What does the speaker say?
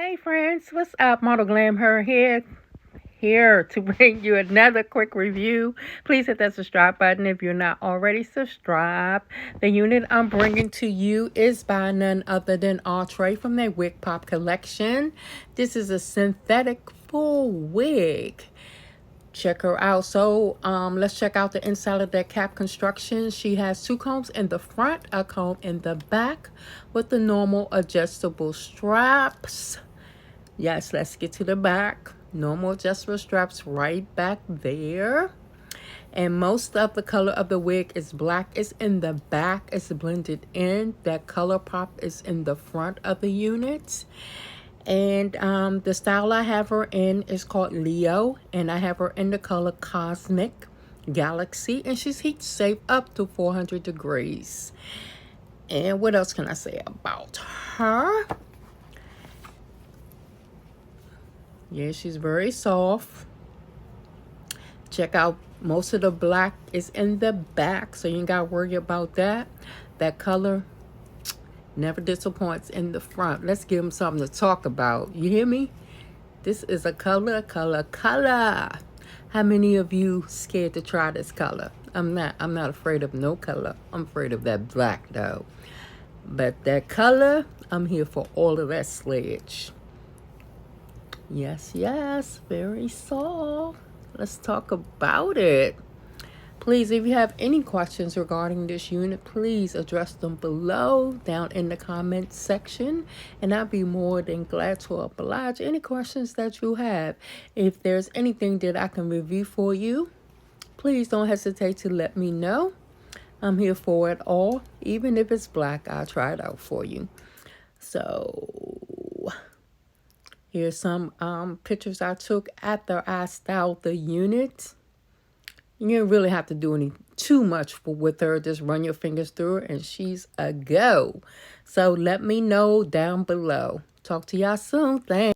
Hey friends, what's up? Model Glam Her here to bring you another quick review. Please hit that subscribe button if you're not already subscribed. The unit I'm bringing to you is by none other than Outre from their Wigpop collection. This is a synthetic full wig. Check her out. So let's check out the inside of that cap construction. She has two combs in the front, a comb in the back with the normal adjustable straps. Yes, let's get to the back. Normal adjustable straps right back there. And most of the color of the wig is black. It's in the back. It's blended in. That color pop is in the front of the unit. And the style I have her in is called Leo. And I have her in the color Cosmic Galaxy. And she's heat safe up to 400 degrees. And what else can I say about her? Yeah, she's very soft. Check out, most of the black is in the back, so you ain't got to worry about that. That color never disappoints in the front. Let's give them something to talk about. You hear me? This is a color. How many of you scared to try this color? I'm not afraid of no color. I'm afraid of that black though. But that color, I'm here for all of that sledge. Yes, very soft. Let's talk about it. Please, if you have any questions regarding this unit, please address them below down in the comment section, and I'll be more than glad to oblige any questions that you have. If there's anything that I can review for you, please don't hesitate to let me know. I'm here for it all. Even if it's black, I'll try it out for you. So here's some pictures I took after I styled the unit. You don't really have to do too much with her. Just run your fingers through her and she's a go. So let me know down below. Talk to y'all soon. Thanks.